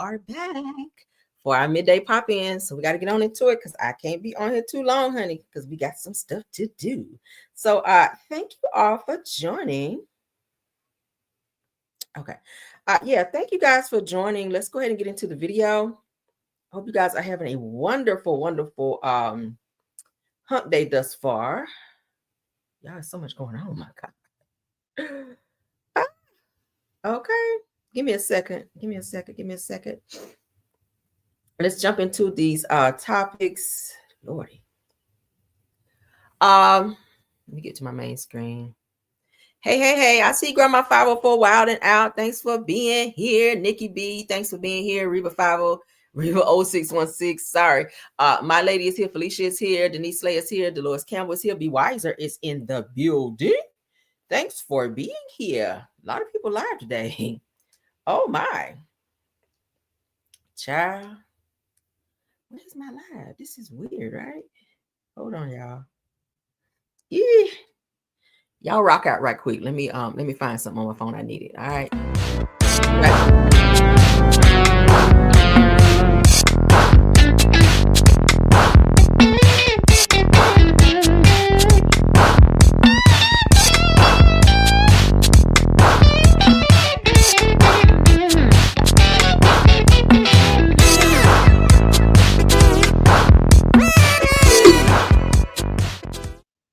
are back for our midday pop-in. So we got to get on into it because I can't be on here too long, honey, because we got some stuff to do. So thank you all for joining. Okay. Yeah, thank you guys for joining. Let's go ahead and get into the video. Hope you guys are having a wonderful, wonderful hump day thus far. Y'all, so much going on, my God. Okay. Give me a second. Let's jump into these topics. Lordy. Let me get to my main screen. Hey, I see Grandma 504 Wild and Out. Thanks for being here. Nikki B, thanks for being here. Reba 0616. Sorry. My lady is here. Felicia is here. Denise Slay is here. Dolores Campbell is here. Be Wiser is in the building. Thanks for being here. A lot of people live today. Oh my. Child. What is my live? This is weird, right? Hold on, y'all. Yeah. Y'all rock out right quick. Let me find something on my phone I needed. All right.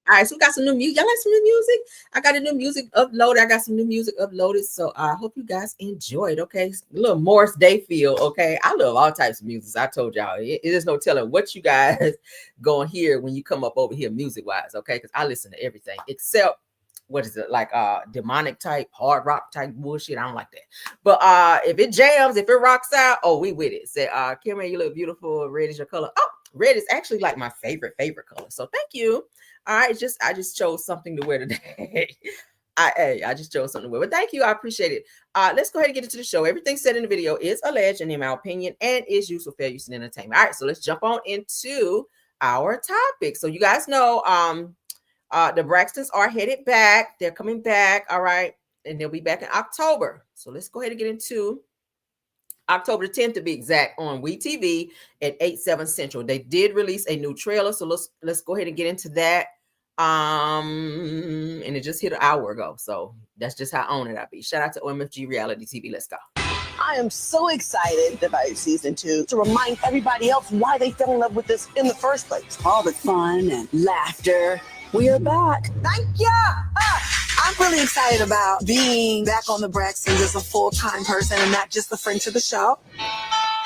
All right, so we got some new music. Y'all like some new music? I got a new music uploaded. I got some new music uploaded. So I hope you guys enjoyed. Okay. A little Morris Day feel. Okay. I love all types of music. I told y'all it is no telling what you guys gonna hear when you come up over here music wise. Okay. Because I listen to everything except what is it, like demonic type, hard rock type bullshit. I don't like that. But if it jams, if it rocks out, oh, we with it. Say, Kimmy, you look beautiful. Red is your color. Oh, red is actually like my favorite color. So thank you. All right, I just chose something to wear today. I just chose something to wear. But thank you. I appreciate it. Let's go ahead and get into the show. Everything said in the video is alleged and in my opinion and is used for fair use and entertainment. All right, so let's jump on into our topic. So you guys know the Braxton'S are headed back. They're coming back. All right, and they'll be back in October. So let's go ahead and get into October 10th to be exact on WeTV at 8/7 Central. They did release a new trailer, so let's go ahead and get into that. And it just hit an hour ago, so that's just how on it I be. Shout out to OMFG Reality TV. Let's go. I am so excited about season 2 to remind everybody else why they fell in love with this in the first place. All the fun and laughter. We are back. Thank you. I'm really excited about being back on the Braxton'S as a full-time person and not just a friend to the show.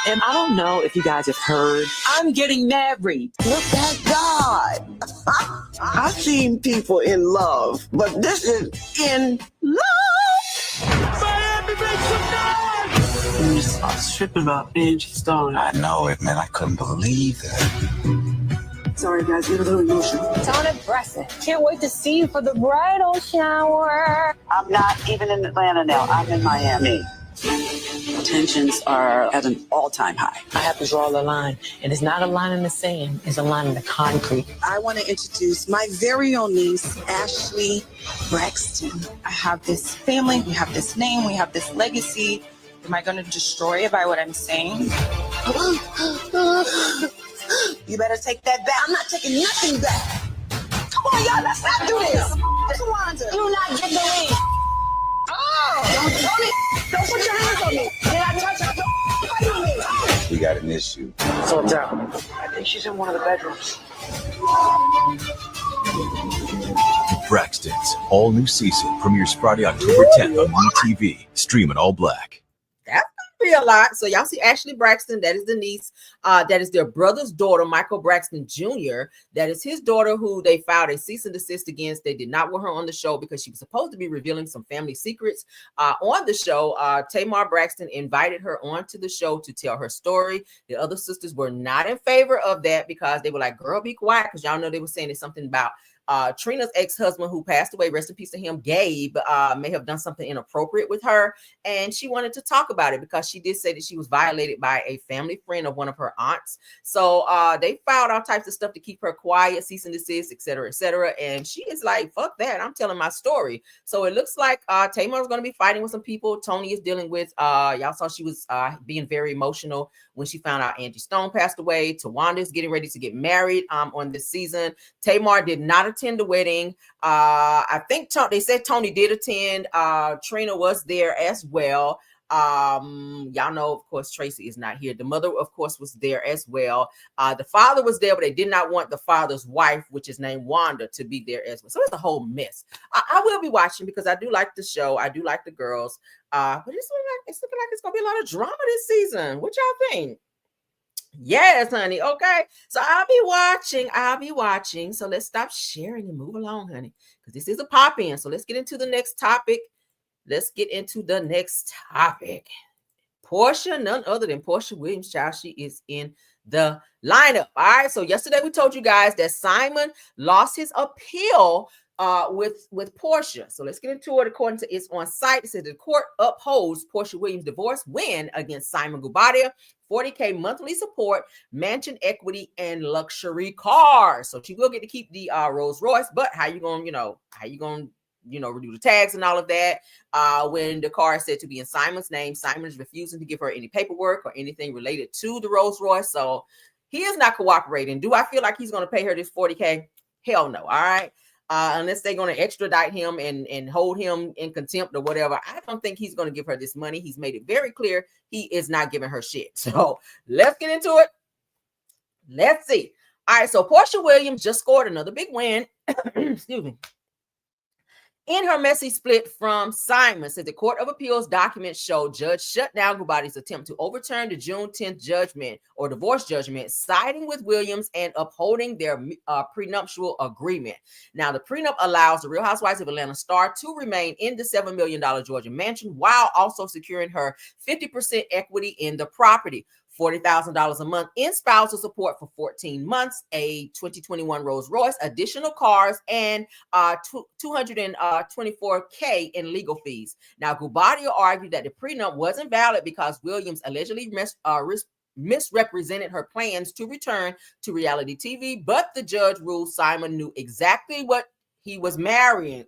And I don't know if you guys have heard, I'm getting married. Look at God. I've seen people in love, but this is in love. Miami, make some noise. You just started tripping about Angie Stone. I know it, man. I couldn't believe that. Sorry, guys, you're a little emotional. Tony Braxton, can't wait to see you for the bridal shower. I'm not even in Atlanta now. I'm in Miami. Tensions are at an all-time high. I have to draw the line, and it's not a line in the sand. It's a line in the concrete. I want to introduce my very own niece, Ashley Braxton. I have this family, we have this name, we have this legacy. Am I going to destroy it by what I'm saying? You better take that back. I'm not taking nothing back. Come on, y'all, let's not do this. Do not get the ring. Oh, don't put your hands on me. Did I touch her? Don't fight with me. Oh. We got an issue. So it's out. I think she's in one of the bedrooms. Braxton'S all new season premieres Friday, October 10th on WeTV. Stream it all black. That's gonna be a lot. So y'all see Ashley Braxton, that is the niece. That is their brother's daughter, Michael Braxton Jr. That is his daughter who they filed a cease and desist against. They did not want her on the show because she was supposed to be revealing some family secrets on the show. Tamar Braxton invited her onto the show to tell her story. The other sisters were not in favor of that because they were like, girl, be quiet, because y'all know they were saying it's something about Trina's ex-husband, who passed away, rest in peace to him, Gabe, may have done something inappropriate with her, and she wanted to talk about it because she did say that she was violated by a family friend of one of her aunts. So they filed all types of stuff to keep her quiet, cease and desist, etc., etc. And she is like, fuck that, I'm telling my story. So it looks like Tamar is going to be fighting with some people. Tony is dealing with, y'all saw she was being very emotional when she found out Angie Stone passed away. Tawanda is getting ready to get married on this season. Tamar did not attend the wedding. I think they said Tony did attend. Trina was there as well. Y'all know, of course, Tracy is not here. The mother, of course, was there as well. The father was there, but they did not want the father's wife, which is named Wanda, to be there as well. So it's a whole mess. I will be watching because I do like the show. I do like the girls. But it's looking like it's gonna be a lot of drama this season. What y'all think? Yes, honey. Okay. So I'll be watching. So let's stop sharing and move along, honey, because this is a pop-in. So let's get into the next topic. Porsha, none other than Porsha Williams, child. She is in the lineup. All right. So yesterday we told you guys that Simon lost his appeal with Porsha. So let's get into it. According to it's on site, it says the court upholds Porsha Williams' divorce win against Simon Guobadia, $40K monthly support, mansion equity, and luxury cars. So she will get to keep the Rolls Royce, but how you gonna redo the tags and all of that? When the car is said to be in Simon's name, Simon is refusing to give her any paperwork or anything related to the Rolls Royce. So he is not cooperating. Do I feel like he's going to pay her this $40K? Hell no. All right. Unless they're going to extradite him and hold him in contempt or whatever. I don't think he's going to give her this money. He's made it very clear he is not giving her shit. So let's get into it. Let's see. All right. So Porsha Williams just scored another big win. Excuse me. In her messy split from Simon, said the Court of Appeals documents show judge shut down Guobadia's attempt to overturn the June 10th judgment or divorce judgment, siding with Williams and upholding their prenuptial agreement. Now, the prenup allows the Real Housewives of Atlanta star to remain in the $7 million Georgia mansion while also securing her 50% equity in the property. $40,000 a month in spousal support for 14 months, a 2021 Rolls Royce, additional cars, and $224K in legal fees. Now, Guobadia argued that the prenup wasn't valid because Williams allegedly misrepresented her plans to return to reality TV, but the judge ruled Simon knew exactly what he was marrying.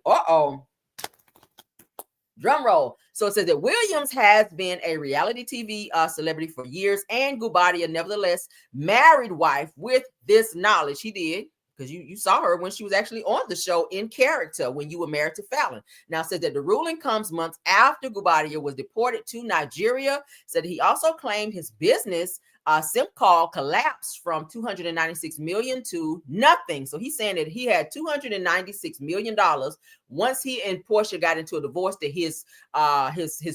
Drum roll. So it says that Williams has been a reality TV celebrity for years, and Guobadia, nevertheless, married wife with this knowledge. He did, because you saw her when she was actually on the show in character when you were married to Fallon. Now, said that the ruling comes months after Guobadia was deported to Nigeria. Said he also claimed his business SimCall collapsed from $296 million to nothing. So he's saying that he had $296 million once he and Porsha got into a divorce, that his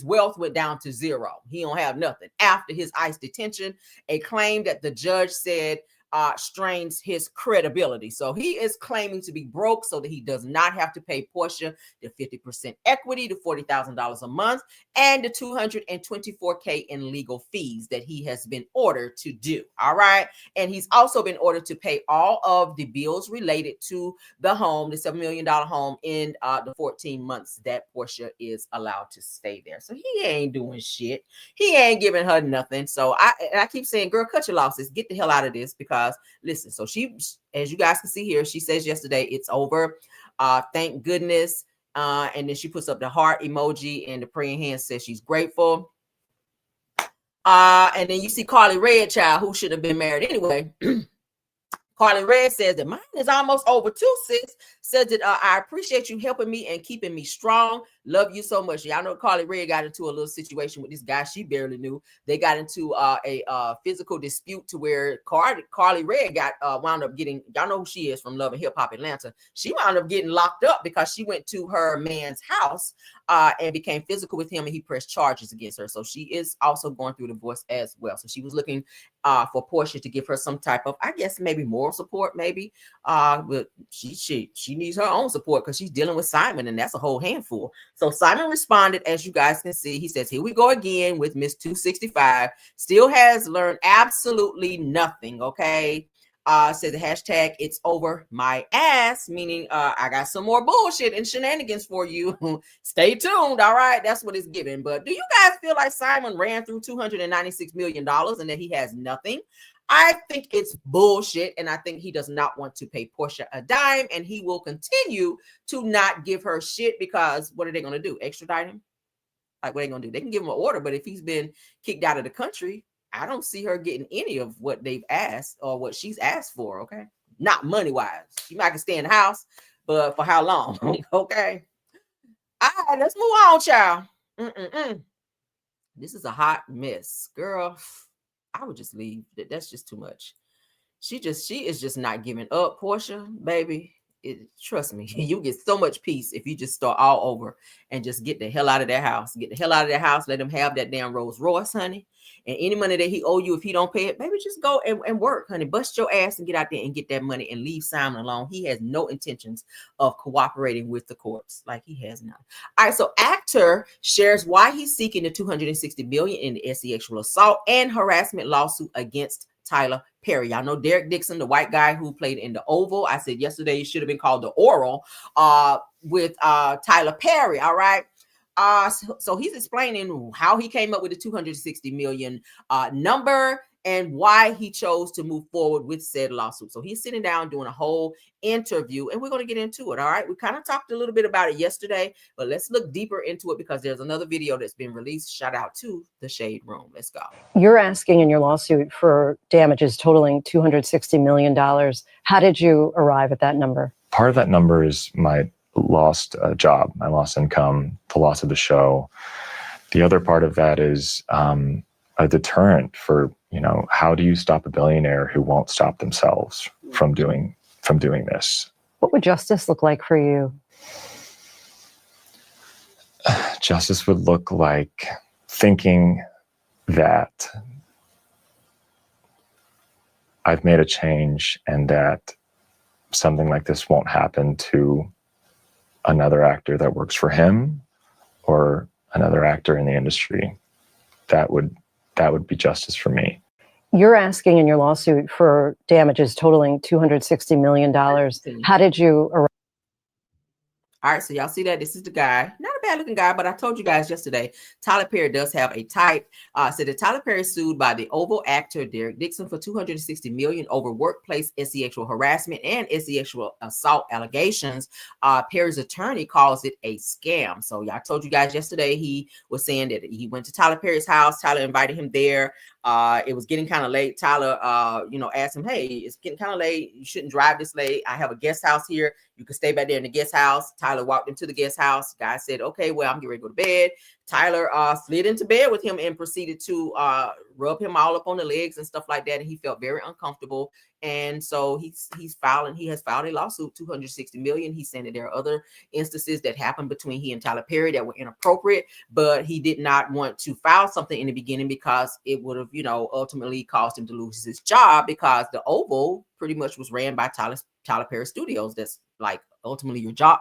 wealth went down to zero. He don't have nothing after his ICE detention, a claim that the judge said strains his credibility. So he is claiming to be broke so that he does not have to pay Porsha the 50% equity, the $40,000 a month, and the $224K in legal fees that he has been ordered to do. All right. And he's also been ordered to pay all of the bills related to the home, the $7 million home, in the 14 months that Porsha is allowed to stay there. So he ain't doing shit. He ain't giving her nothing. So I keep saying, girl, cut your losses. Get the hell out of this, because listen, so she, as you guys can see here, she says yesterday it's over. Thank goodness. And then she puts up the heart emoji and the praying hand, says she's grateful. And then you see Carly Red, child, who should have been married anyway. Carly Red says that mine is almost over too, sis. Says that I appreciate you helping me and keeping me strong. Love you so much. Y'all know Carly Red got into a little situation with this guy she barely knew. They got into a physical dispute to where Carly Red got wound up getting, y'all know who she is from Love and Hip Hop Atlanta. She wound up getting locked up because she went to her man's house and became physical with him, and he pressed charges against her. So she is also going through divorce as well. So she was looking for Porsha to give her some type of, I guess, maybe moral support, maybe. But she needs her own support because she's dealing with Simon, and that's a whole handful. So Simon responded, as you guys can see. He says, here we go again with Miss 265. Still has learned absolutely nothing, okay? Said the hashtag it's over my ass, meaning I got some more bullshit and shenanigans for you. Stay tuned. All right, that's what it's giving. But do you guys feel like Simon ran through $296 million and that he has nothing? I think it's bullshit, and I think he does not want to pay Porsha a dime, and he will continue to not give her shit because what are they going to do? Extradite him? Like, what are they going to do? They can give him an order, but if he's been kicked out of the country, I don't see her getting any of what they've asked or what she's asked for, okay? Not money-wise. She might can stay in the house, but for how long, okay? All right, let's move on, child. This is a hot mess. Girl, I would just leave. That's just too much. She is just not giving up, Porsha, baby. Trust me, you get so much peace if you just start all over and just get the hell out of that house. Get the hell out of that house. Let him have that damn Rolls Royce, honey. And any money that he owe you, if he don't pay it, baby, just go and work, honey. Bust your ass and get out there and get that money and leave Simon alone. He has no intentions of cooperating with the courts. Like, he has none. All right, so actor shares why he's seeking the $260 million in the sexual assault and harassment lawsuit against Tyler Perry. Y'all know Derek Dixon, the white guy who played in The Oval. I said yesterday it should have been called The Oral with Tyler Perry. All right. So he's explaining how he came up with the 260 million number and why he chose to move forward with said lawsuit. So he's sitting down doing a whole interview, and we're going to get into it. All right. We kind of talked a little bit about it yesterday, but let's look deeper into it because there's another video that's been released. Shout out to the Shade Room. Let's go. You're asking in your lawsuit for damages totaling $260 million. How did you arrive at that number? Part of that number is my lost job, my lost income, the loss of the show. The other part of that is a deterrent for, how do you stop a billionaire who won't stop themselves from doing this? What would justice look like for you? Justice would look like thinking that I've made a change and that something like this won't happen to another actor that works for him or another actor in the industry. That would be justice for me. You're asking in your lawsuit for damages totaling $260 million. How did you arrive? All right, so y'all see that? This is the guy. Not a bad looking guy, but I told you guys yesterday, Tyler Perry does have a type. Said that Tyler Perry sued by the Oval actor Derek Dixon for $260 million over workplace sexual harassment and sexual assault allegations. Perry's attorney calls it a scam. So y'all told you guys yesterday, he was saying that he went to Tyler Perry's house. Tyler invited him there. It was getting kind of late. Tyler, asked him, hey, it's getting kind of late. You shouldn't drive this late. I have a guest house here. You can stay back there in the guest house. Tyler walked into the guest house. Guy said, okay, well, I'm getting ready to go to bed. Tyler slid into bed with him and proceeded to rub him all up on the legs and stuff like that. And he felt very uncomfortable. And so he has filed a lawsuit, $260 million. He's saying that there are other instances that happened between he and Tyler Perry that were inappropriate, but he did not want to file something in the beginning because it would have, ultimately caused him to lose his job because the Oval pretty much was ran by Tyler Perry Studios. That's like ultimately your job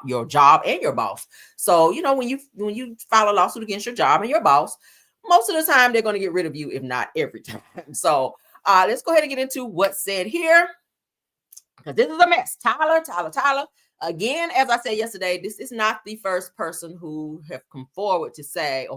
and your boss. So, when you file a lawsuit against your job and your boss, most of the time they're going to get rid of you, if not every time. So let's go ahead and get into what's said here, because this is a mess. Tyler. Again, as I said yesterday, this is not the first person who has come forward to say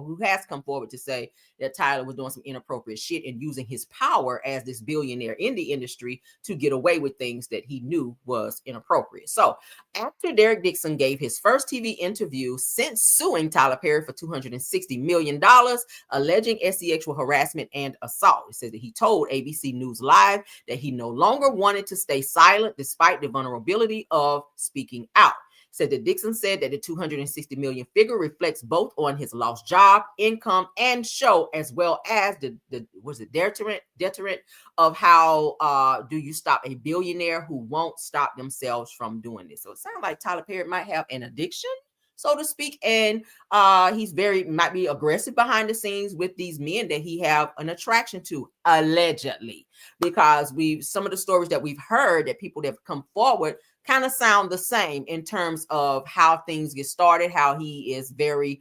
that Tyler was doing some inappropriate shit and using his power as this billionaire in the industry to get away with things that he knew was inappropriate. So after Derek Dixon gave his first TV interview since suing Tyler Perry for $260 million, alleging sexual harassment and assault, it says that he told ABC News Live that he no longer wanted to stay silent despite the vulnerability of speaking out. Said that Dixon said that the $260 million figure reflects both on his lost job, income, and show, as well as the deterrent of how do you stop a billionaire who won't stop themselves from doing this. So it sounds like Tyler Perry might have an addiction, so to speak, and he's might be aggressive behind the scenes with these men that he have an attraction to, allegedly, because some of the stories that we've heard that people that have come forward kind of sound the same in terms of how things get started, how he is very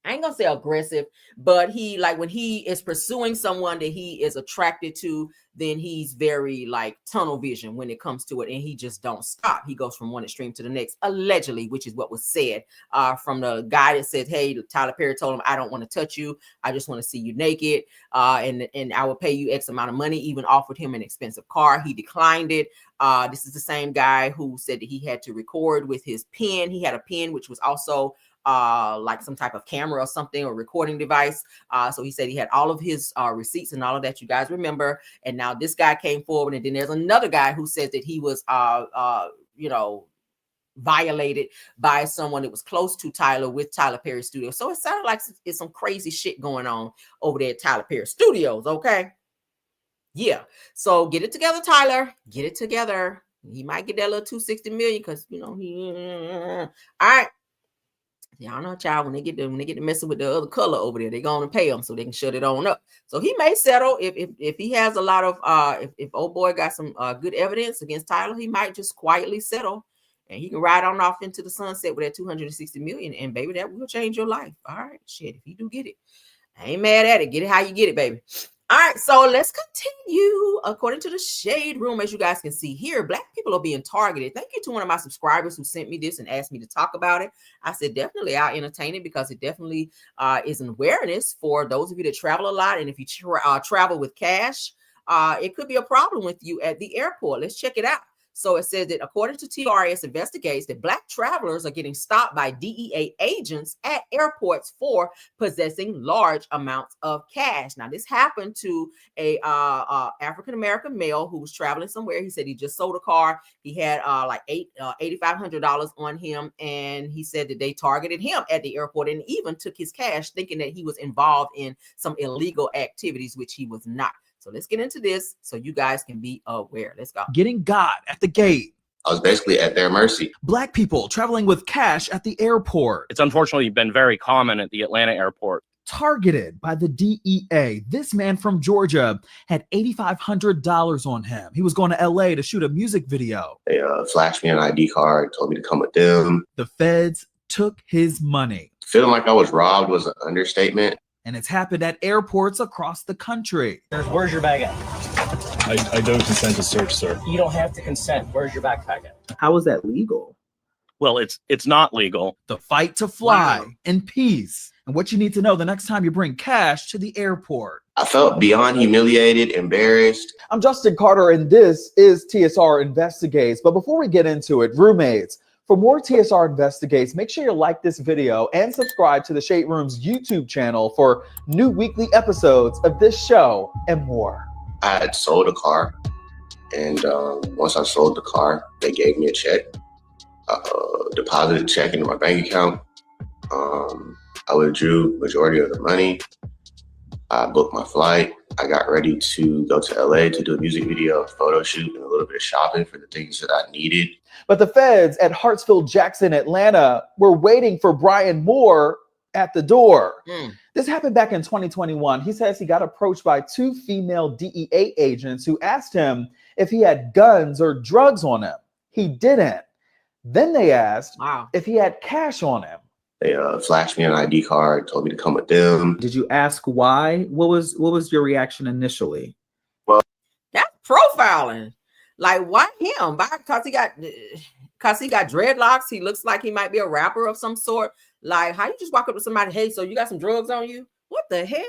I ain't gonna say aggressive, but he like when he is pursuing someone that he is attracted to, then he's very like tunnel vision when it comes to it, and he just don't stop. He goes from one extreme to the next, allegedly, which is what was said from the guy that said, "Hey, Tyler Perry told him, I don't want to touch you. I just want to see you naked, and I will pay you X amount of money." Even offered him an expensive car. He declined it. This is the same guy who said that he had to record with his pen. He had a pen which was also like some type of camera or something or recording device. So he said he had all of his receipts and all of that, you guys remember. And now this guy came forward, and then there's another guy who says that he was violated by someone that was close to Tyler with Tyler Perry Studios. So it sounded like it's some crazy shit going on over there at Tyler Perry Studios. Okay. Yeah. So get it together, Tyler. Get it together. He might get that little 260 million because he all right. Y'all know, child, when they get to messing with the other color over there, they're going to pay him so they can shut it on up. So he may settle if he has a lot of if old boy got some good evidence against Tyler, he might just quietly settle, and he can ride on off into the sunset with that 260 million. And baby, that will change your life. All right, shit. If you do get it, I ain't mad at it. Get it how you get it, baby. All right, so let's continue. According to the Shade Room, as you guys can see here, Black people are being targeted. Thank you to one of my subscribers who sent me this and asked me to talk about it. I said, definitely, I'll entertain it because it definitely is an awareness for those of you that travel a lot. And if you travel with cash, it could be a problem with you at the airport. Let's check it out. So it says that according to TRS investigates that Black travelers are getting stopped by DEA agents at airports for possessing large amounts of cash. Now, this happened to a African-American male who was traveling somewhere. He said he just sold a car. He had like $8,500 on him. And he said that they targeted him at the airport and even took his cash, thinking that he was involved in some illegal activities, which he was not. So let's get into this so you guys can be aware. Let's go. Getting God at the gate. I was basically at their mercy. Black people traveling with cash at the airport. It's unfortunately been very common at the Atlanta airport. Targeted by the DEA. This man from Georgia had $8,500 on him. He was going to LA to shoot a music video. They flashed me an ID card, told me to come with them. The feds took his money. Feeling like I was robbed was an understatement. And it's happened at airports across the country. Where's your bag at? I don't consent to search, sir. You don't have to consent. Where's your backpack at? How is that legal? Well, it's not legal. The fight to fly in peace. And what you need to know the next time you bring cash to the airport. I felt beyond humiliated, embarrassed. I'm Justin Carter, and this is TSR Investigates. But before we get into it, roommates, for more TSR Investigates, make sure you like this video and subscribe to the Shade Room's YouTube channel for new weekly episodes of this show and more. I had sold a car, and once I sold the car, they gave me a check, deposited a check into my bank account. I withdrew majority of the money. I booked my flight. I got ready to go to LA to do a music video, photo shoot, and a little bit of shopping for the things that I needed. But the feds at Hartsfield-Jackson, Atlanta, were waiting for Brian Moore at the door. This happened back in 2021. He says he got approached by two female DEA agents who asked him if he had guns or drugs on him. He didn't. Then they asked if he had cash on him. They flashed me an ID card, told me to come with them. Did you ask why? What was your reaction initially? Well, that's profiling. Like, why him? Because he got dreadlocks. He looks like he might be a rapper of some sort. Like, how you just walk up to somebody, hey, so you got some drugs on you? What the hell?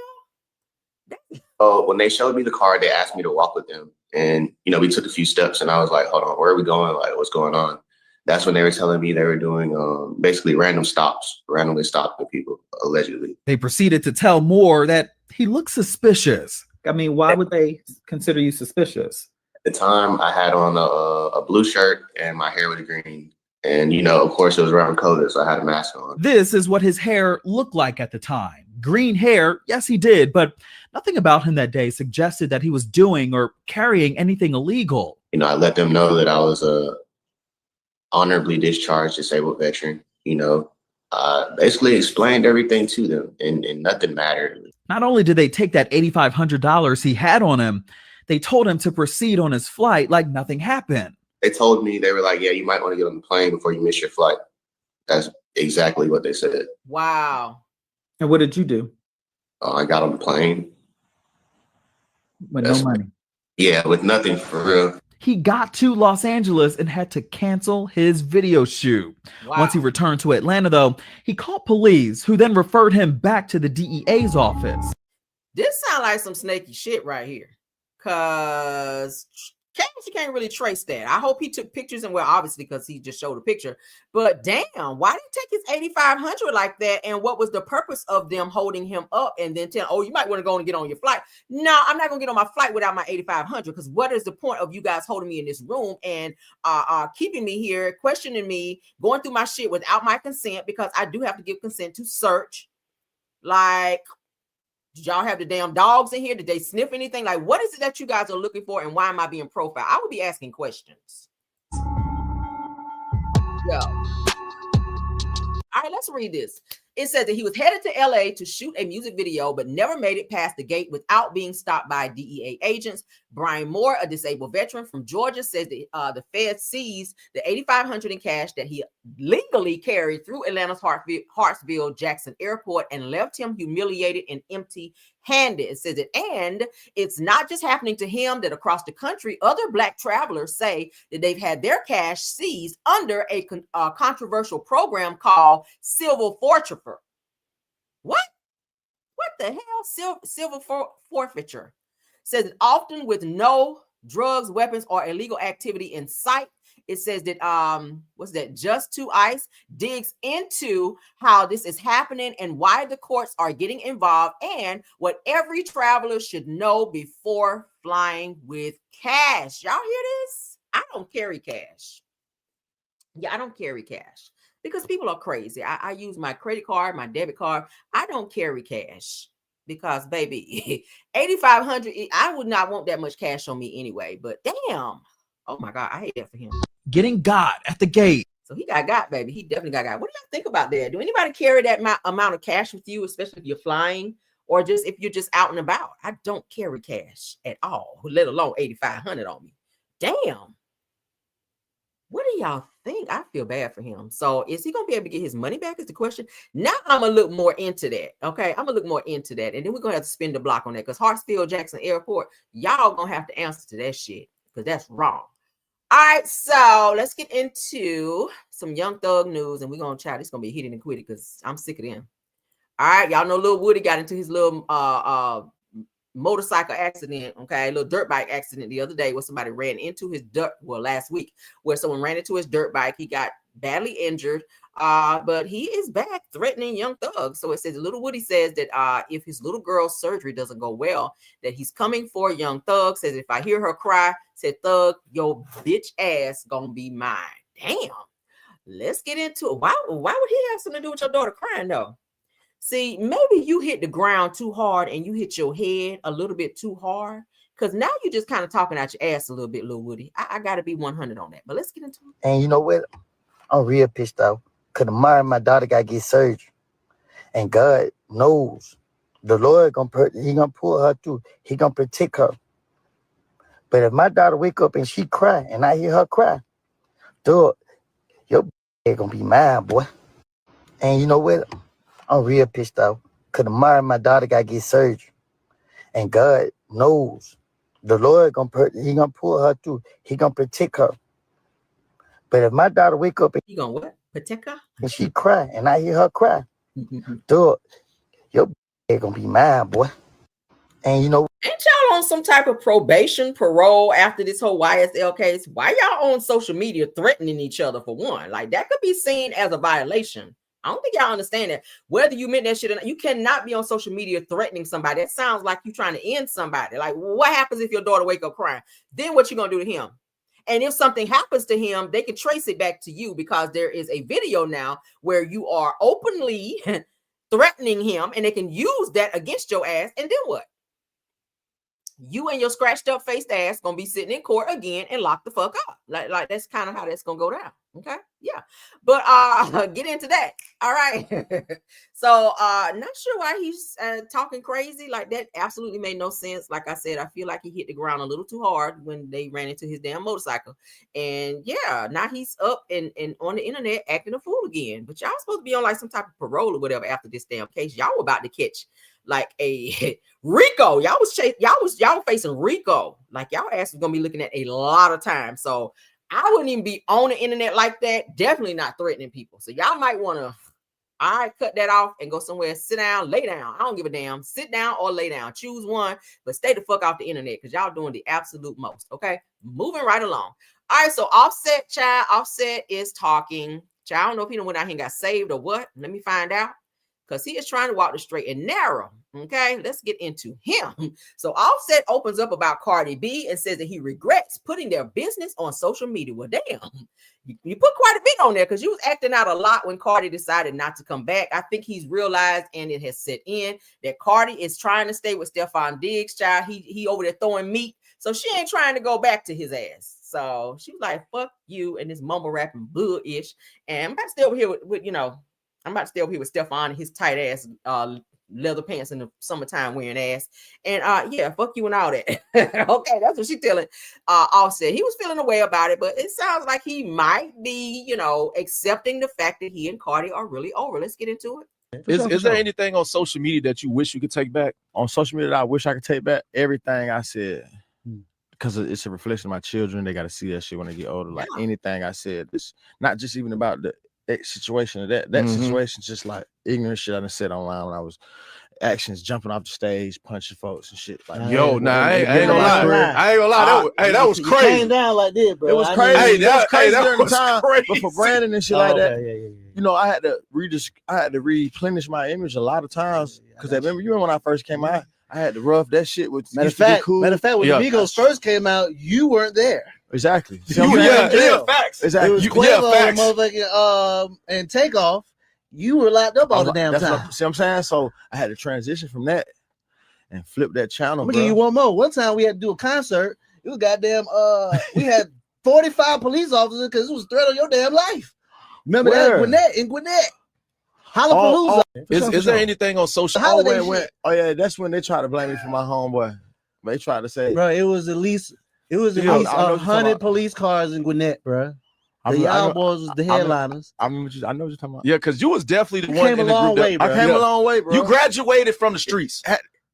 When they showed me the card, they asked me to walk with them. And, we took a few steps and I was like, hold on, where are we going? Like, what's going on? That's when they were telling me they were doing basically randomly stopping people, allegedly. They proceeded to tell Moore that he looked suspicious. I mean, why would they consider you suspicious? At the time, I had on a blue shirt and my hair was green. And, of course, it was around COVID, so I had a mask on. This is what his hair looked like at the time. Green hair, yes, he did, but nothing about him that day suggested that he was doing or carrying anything illegal. I let them know that I was a honorably discharged disabled veteran. Basically explained everything to them, and nothing mattered. Not only did they take that $8,500 he had on him, they told him to proceed on his flight like nothing happened. They told me, they were like, yeah, you might want to get on the plane before you miss your flight. That's exactly what they said. Wow. And what did you do? I got on the plane. With no money. Yeah, with nothing for real. He got to Los Angeles and had to cancel his video shoot. Wow. Once he returned to Atlanta, though, he called police, who then referred him back to the DEA's office. This sounds like some snaky shit right here. Because you can't really trace that. I hope he took pictures, and well, obviously, because he just showed a picture. But damn, why did he take his 8,500 like that? And what was the purpose of them holding him up and then tell, oh, you might want to go and get on your flight? No, I'm not gonna get on my flight without my 8,500. Because what is the point of you guys holding me in this room and keeping me here, questioning me, going through my shit without my consent? Because I do have to give consent to search. Like, did y'all have the damn dogs in here? Did they sniff anything? Like, what is it that you guys are looking for, and why am I being profiled? I would be asking questions. Yo. All right, let's read this. It says that he was headed to LA to shoot a music video, but never made it past the gate without being stopped by DEA agents. Brian Moore, a disabled veteran from Georgia, says that the Fed seized the $8,500 in cash that he legally carried through Atlanta's Hartsville Jackson Airport and left him humiliated and empty-handed. It says it, and it's not just happening to him, that across the country, other Black travelers say that they've had their cash seized under a controversial program called Civil Forfeiture. What the hell? Civil forfeiture. Says it often with no drugs, weapons, or illegal activity in sight. It says that Just to Ice digs into how this is happening and why the courts are getting involved and what every traveler should know before flying with cash. Y'all hear this? I don't carry cash. Yeah, I don't carry cash because people are crazy. I use my credit card, my debit card. I don't carry cash. Because, baby, 8,500, I would not want that much cash on me anyway. But damn, oh my God, I hate that for him. Getting got at the gate. So he got, baby. He definitely got. What do y'all think about that? Do anybody carry that amount of cash with you, especially if you're flying or just if you're just out and about? I don't carry cash at all, let alone 8,500 on me. Damn. What do y'all think? I feel bad for him. So is he going to be able to get his money back is the question. Now I'm going to look more into that. Okay. I'm going to look more into that. And then we're going to have to spin the block on that because Hartsfield Jackson Airport, y'all going to have to answer to that shit because that's wrong. All right. So let's get into some Young Thug news and we're going to try. This is going to be hit it and quit it because I'm sick of them. All right. Y'all know Lil Woody got into his little motorcycle accident, okay, a little dirt bike accident the other day where somebody ran into his last week where someone ran into his dirt bike. He got badly injured, but he is back threatening Young Thug. So it says Little Woody says that if his little girl's surgery doesn't go well, that he's coming for Young Thug. Says if I hear her cry, said Thug, your bitch ass gonna be mine. Damn. Let's get into it. Why would he have something to do with your daughter crying though? See, maybe you hit the ground too hard and you hit your head a little bit too hard. Because now you're just kind of talking out your ass a little bit, Lil Woody. I got to be 100 on that. But let's get into it. And you know what? I'm real pissed off. Because tomorrow my daughter got to get surgery. And God knows the Lord he gonna pull her through. He going to protect her. But if my daughter wake up and she cry and I hear her cry, dog, your ain't going to be mine, boy. And you know what? I'm real pissed off because tomorrow my daughter got to get surgery. And God knows the Lord he gonna pull her through. He gonna protect her. But if my daughter wake up and you gonna what? Protect her? And she cry and I hear her cry, dog, your ain't gonna be mine, boy. And you know, ain't y'all on some type of probation, parole after this whole YSL case? Why y'all on social media threatening each other for one? Like that could be seen as a violation. I don't think y'all understand that. Whether you meant that shit or not, you cannot be on social media threatening somebody. That sounds like you trying to end somebody. Like, what happens if your daughter wake up crying? Then what you gonna do to him? And if something happens to him, they can trace it back to you because there is a video now where you are openly threatening him, and they can use that against your ass. And then what? You and your scratched up faced ass gonna be sitting in court again and locked the fuck up. Like that's kind of how that's gonna go down. Okay, yeah, but get into that. All right. So not sure why he's talking crazy like that. Absolutely made no sense. Like I said, I feel like he hit the ground a little too hard when they ran into his damn motorcycle. And yeah, now he's up and on the internet acting a fool again. But y'all supposed to be on like some type of parole or whatever after this damn case. Y'all were about to catch like a Rico. Y'all were facing Rico. Like y'all ass was gonna be looking at a lot of time. So I wouldn't even be on the internet like that. Definitely not threatening people. So y'all might want to, all right, cut that off and go somewhere, sit down, lay down. I don't give a damn. Sit down or lay down. Choose one, but stay the fuck off the internet because y'all doing the absolute most. Okay, moving right along. All right, so Offset, child. Offset is talking. Child, I don't know if he went out here and got saved or what. Let me find out. Because he is trying to walk the straight and narrow. Okay, let's get into him. So Offset opens up about Cardi B and says that he regrets putting their business on social media. Well, damn, you put quite a bit on there because you was acting out a lot when Cardi decided not to come back. I think he's realized, and it has set in, that Cardi is trying to stay with Stephon Diggs, child. He over there throwing meat. So she ain't trying to go back to his ass. So she was like, fuck you and this mumble rapping bull-ish. And I'm about to stay over here with I'm about to stay over here with Stephon and his tight ass leather pants in the summertime wearing ass. And yeah, fuck you and all that. Okay, that's what she telling Offset. He was feeling a way about it, but it sounds like he might be, accepting the fact that he and Cardi are really over. Let's get into it. Is there anything on social media that you wish you could take back? On social media that I wish I could take back? Everything I said. Because it's a reflection of my children. They got to see that shit when they get older. Like anything I said, it's not just even about the situation. That situation, just like ignorant shit I done said online when I was actions jumping off the stage, punching folks and shit. Like, I ain't gonna lie. That was crazy. Came down like this, bro. It was crazy. Hey, that was crazy during the was time. crazy. But for Brandon and shit like that, yeah. I had to replenish my image a lot of times because I remember when I first came out, I had to rough that shit with. Matter of fact, when the Migos first came out, you weren't there. Exactly. Facts. Exactly. It was Quavo and Takeoff. You were locked up all the damn time. See what I'm saying? So I had to transition from that and flip that channel. I'm gonna give you one more. One time we had to do a concert. It was goddamn. We had 45 police officers because it was a threat on your damn life. Remember that in Gwinnett? Hollapalooza. Is there anything on social? That's when they try to blame me for my homeboy. They tried to say, bro, it was at least 100 police cars in Gwinnett, bro. Y'all boys was the headliners. I know what you're talking about. Yeah, because you was definitely the one in the group. I came a long way, bro. You graduated from the streets.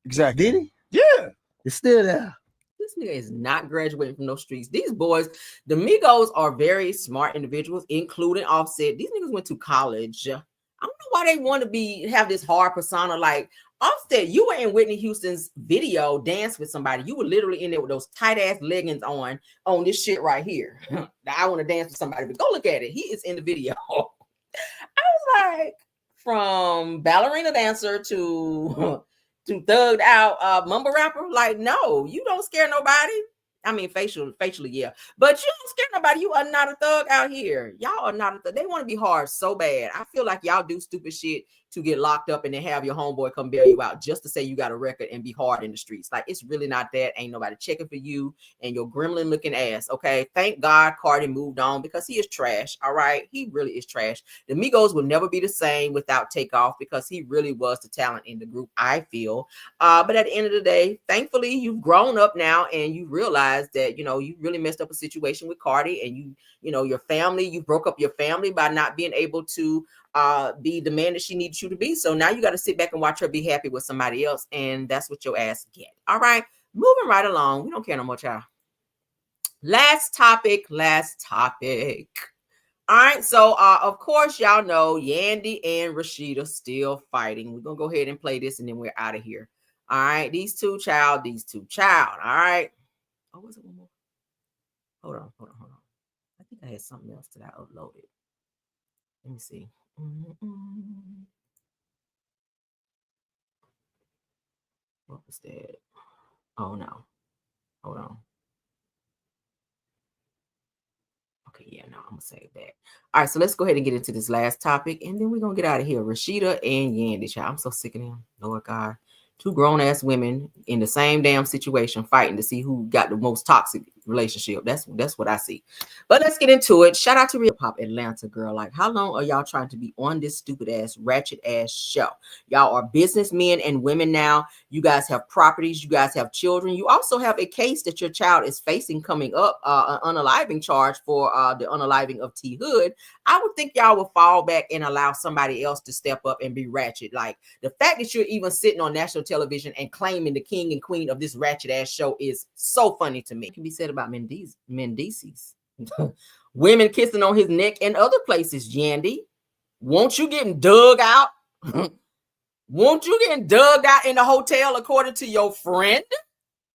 Exactly. Did he? Yeah. It's still there. This nigga is not graduating from those streets. These boys, the Migos are very smart individuals, including Offset. These niggas went to college. I don't know why they want to have this hard persona. Like Offset, you were in Whitney Houston's video, Dance with Somebody. You were literally in there with those tight ass leggings on this shit right here. I want to dance with somebody, but go look at it. He is in the video. I was like, from ballerina dancer to thugged out mumble rapper. Like, no, you don't scare nobody. I mean, facially, yeah. But you don't scare nobody. You are not a thug out here. Y'all are not a thug. They want to be hard so bad. I feel like y'all do stupid shit to get locked up and then have your homeboy come bail you out just to say you got a record and be hard in the streets. Like, it's really not that. Ain't nobody checking for you and your gremlin looking ass, okay? Thank God Cardi moved on because he is trash, all right? He really is trash. The Migos will never be the same without Takeoff because he really was the talent in the group, I feel. But at the end of the day, thankfully, you've grown up now and you realize that, you really messed up a situation with Cardi and your family, you broke up your family by not being able to be the man that she needs you to be. So now you got to sit back and watch her be happy with somebody else. And that's what your ass get. All right. Moving right along. We don't care no more, child. Last topic. All right. So, of course, y'all know Yandy and Rasheeda still fighting. We're going to go ahead and play this and then we're out of here. All right. These two child. All right. Oh, was it one more? Hold on. I think I had something else that I uploaded. Let me see. What was that? Oh, no. Hold on. Okay, yeah, no, I'm going to save that. All right, so let's go ahead and get into this last topic, and then we're going to get out of here. Rasheeda and Yandy, child. I'm so sick of them. Lord God. Two grown-ass women in the same damn situation fighting to see who got the most toxic relationship. That's what I see. But let's get into it. Shout out to Real Pop Atlanta, girl. Like, how long are y'all trying to be on this stupid ass, ratchet ass show? Y'all are businessmen and women now. You guys have properties. You guys have children. You also have a case that your child is facing coming up, an unaliving charge for the unaliving of T Hood. I would think y'all will fall back and allow somebody else to step up and be ratchet. Like, the fact that you're even sitting on national television and claiming the king and queen of this ratchet ass show is so funny to me. It can be said about Mendices. Women kissing on his neck and other places, Yandy. Won't you getting dug out? Won't you getting dug out in the hotel according to your friend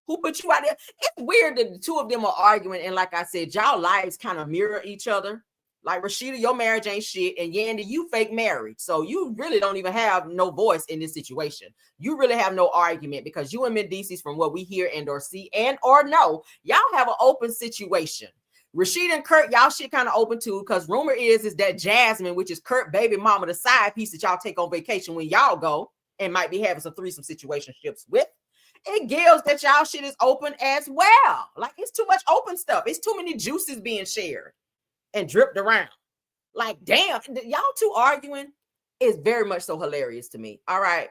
who put you out there? It's weird that the two of them are arguing, and like I said, y'all lives kind of mirror each other. Like, Rasheeda, your marriage ain't shit, and Yandy, you fake married. So you really don't even have no voice in this situation. You really have no argument because you and Mendices, from what we hear and or see and or know, y'all have an open situation. Rasheeda and Kurt, y'all shit kind of open too, because rumor is that Jasmine, which is Kurt baby mama, the side piece that y'all take on vacation when y'all go and might be having some threesome situationships with, it gives that y'all shit is open as well. Like, it's too much open stuff. It's too many juices being shared and dripped around. Like, damn, y'all two arguing is very much so hilarious to me. All right.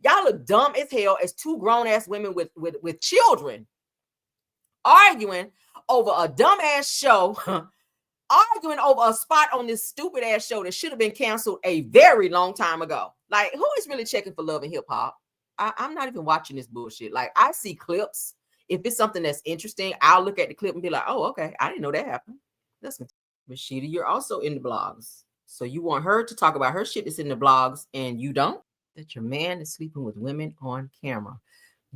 Y'all look dumb as hell as two grown-ass women with children arguing over a dumb-ass show, arguing over a spot on this stupid-ass show that should have been canceled a very long time ago. Like, who is really checking for love and hip-hop? I'm not even watching this bullshit. Like, I see clips. If it's something that's interesting, I'll look at the clip and be like, oh, okay, I didn't know that happened. That's good. Rasheeda, you're also in the blogs. So you want her to talk about her shit that's in the blogs and you don't? That your man is sleeping with women on camera.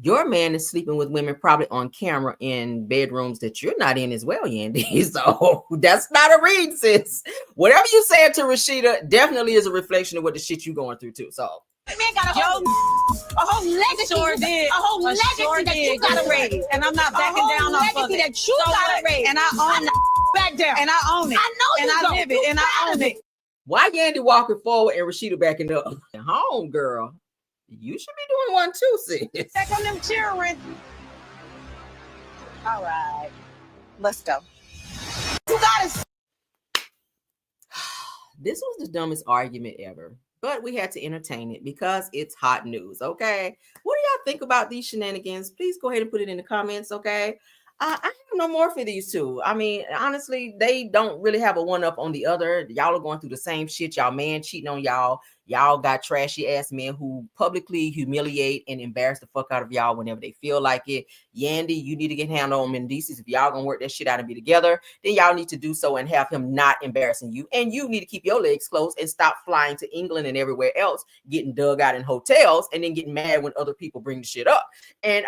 Your man is sleeping with women probably on camera in bedrooms that you're not in as well, Yandy. So that's not a read, sis. Whatever you said to Rasheeda definitely is a reflection of what the shit you going through too. So Man got a whole legacy, a whole legacy that you gotta raise, and I'm not backing down off of it. That you gotta raise, and I own it. Back down, and I own it. I know you and I live it, and I own it. Why Yandy walking forward and Rasheeda backing up? Home girl, you should be doing one too, sis. Back on them children. All right, let's go. You gotta. This was the dumbest argument ever. But we had to entertain it because it's hot news, okay? What do y'all think about these shenanigans? Please go ahead and put it in the comments, okay? I have no more for these two. I mean, honestly, they don't really have a one-up on the other. Y'all are going through the same shit. Y'all man cheating on y'all. Y'all got trashy ass men who publicly humiliate and embarrass the fuck out of y'all whenever they feel like it. Yandy, you need to get handled on Mendices. If y'all gonna work that shit out and be together, then y'all need to do so and have him not embarrassing you. And you need to keep your legs closed and stop flying to England and everywhere else, getting dug out in hotels and then getting mad when other people bring the shit up. And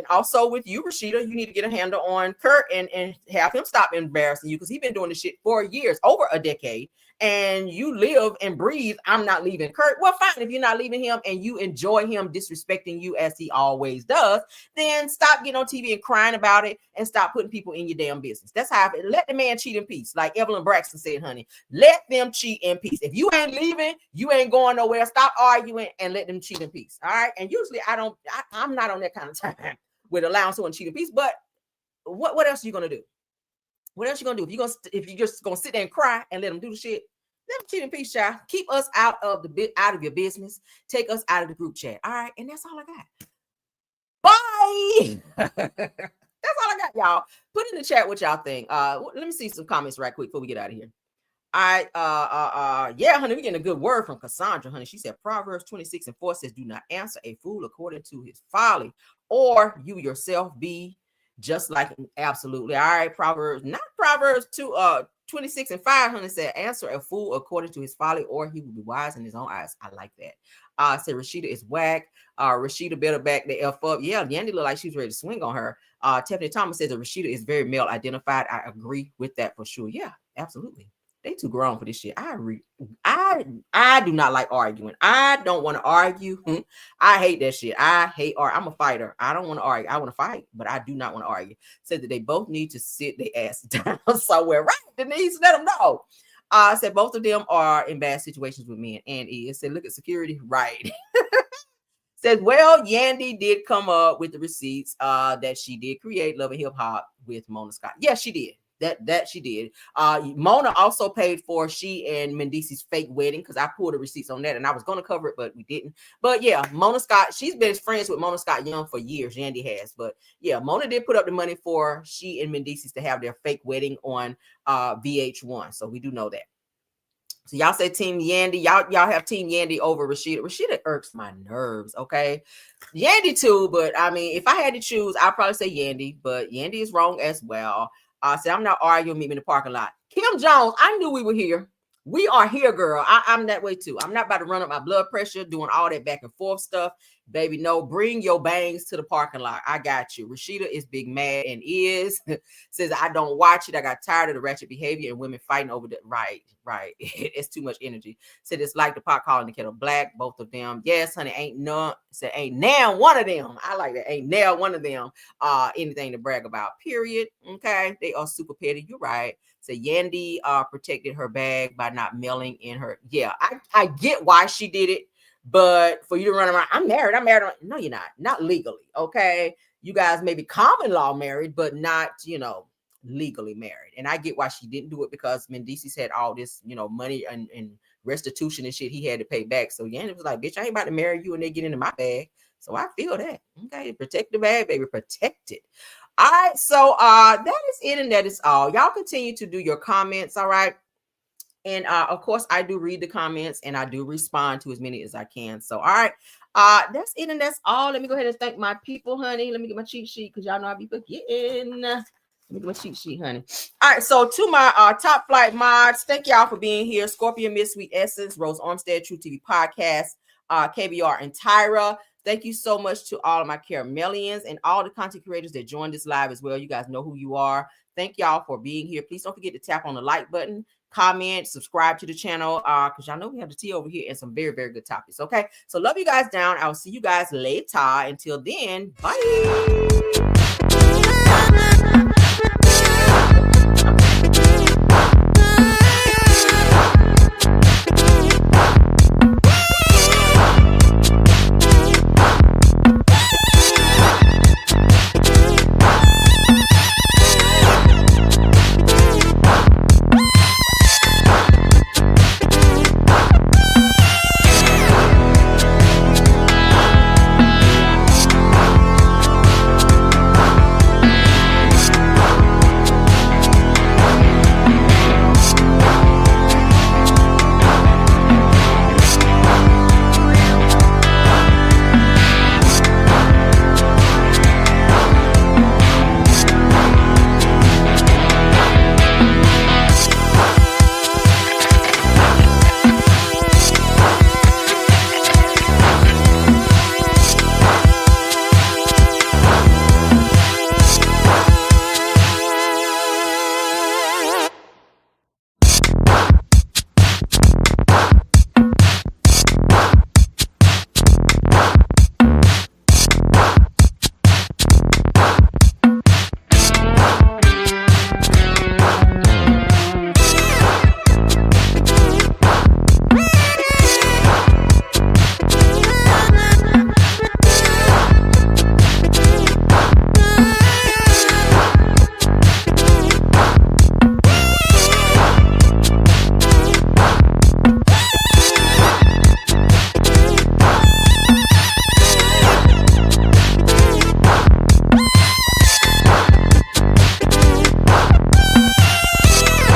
also with you, Rasheeda, you need to get a handle on Kurt and have him stop embarrassing you because he's been doing this shit for years, over a decade. And you live and breathe, I'm not leaving Kurt. Well, fine. If you're not leaving him and you enjoy him disrespecting you as he always does, then stop getting on TV and crying about it and stop putting people in your damn business. That's how let the man cheat in peace. Like Evelyn Braxton said, honey, let them cheat in peace. If you ain't leaving, you ain't going nowhere. Stop arguing and let them cheat in peace. All right. And usually I'm not on that kind of time with allowing someone to cheat in peace. But what else are you going to do? What else you gonna do? If you're just gonna sit there and cry and let them do the shit, let them cheat in peace, child. Keep us out of your business. Take us out of the group chat. All right, and that's all I got. Bye. That's all I got, y'all. Put in the chat what y'all think. Let me see some comments right quick before we get out of here. All right, yeah, honey, we're getting a good word from Cassandra, honey. She said Proverbs 26:4 says, "Do not answer a fool according to his folly, or you yourself be just like him." Absolutely. All right, Proverbs 26:5, honey, said, "Answer a fool according to his folly, or he will be wise in his own eyes." I like that. Said Rasheeda is whack. Rasheeda better back the F up. Yeah, Yandy looked like she was ready to swing on her. Tiffany Thomas says that Rasheeda is very male identified. I agree with that for sure. Yeah, absolutely. They too grown for this shit. I do not like arguing. I don't want to argue. I hate that shit. I'm a fighter. I don't want to argue. I want to fight, but I do not want to argue. Said that they both need to sit their ass down somewhere. Right, Denise, let them know. Said both of them are in bad situations with men and is. Said look at security. Right. Says, well, Yandy did come up with the receipts that she did create Love and Hip Hop with Mona Scott. Yeah, she did. That she did. Mona also paid for she and Mendice's fake wedding, because I pulled the receipts on that and I was going to cover it, but we didn't. But yeah, Mona Scott, she's been friends with Mona Scott Young for years. Yandy has. But yeah, Mona did put up the money for she and Mendice's to have their fake wedding on VH1. So we do know that. So y'all say Team Yandy. Y'all have Team Yandy over Rasheeda. Rasheeda irks my nerves, okay? Yandy too, but I mean, if I had to choose, I'd probably say Yandy, but Yandy is wrong as well. So I'm not arguing, meet me in the parking lot. Kim Jones, I knew we were here. We are here, girl. I'm that way too. I'm not about to run up my blood pressure, doing all that back and forth stuff. Baby, no, bring your bangs to the parking lot. I got you. Rasheeda is big mad and says, I don't watch it. I got tired of the ratchet behavior and women fighting over the right. It's too much energy. Said it's like the pot calling the kettle black, both of them. Yes, honey, ain't now one of them. I like that. Ain't now one of them anything to brag about, period. Okay, they are super petty. You're right. So Yandy protected her bag by not mailing in her. Yeah, I get why she did it, but for you to run around, I'm married. No, you're not legally. Okay, you guys may be common law married, but not, legally married. And I get why she didn't do it, because Mendice's had all this, money and restitution and shit he had to pay back. So Yandy was like, bitch, I ain't about to marry you and they get into my bag. So I feel that. Okay, protect the bag, baby, protect it. All right, so that is it, and that is all. Y'all continue to do your comments, all right? And of course, I do read the comments and I do respond to as many as I can. So, all right, that's it, and that's all. Let me go ahead and thank my people, honey. Let me get my cheat sheet, because y'all know I be forgetting. Let me get my cheat sheet, honey. All right, so to my top flight mods, thank y'all for being here. Scorpion, Miss Sweet Essence, Rose Armstead, True TV Podcast, KBR, and Tyra. Thank you so much to all of my Caramelians and all the content creators that joined this live as well. You guys know who you are. Thank y'all for being here. Please don't forget to tap on the like button, comment, subscribe to the channel, because y'all know we have the tea over here and some very, very good topics. Okay, so love you guys down. I'll see you guys later. Until then, bye.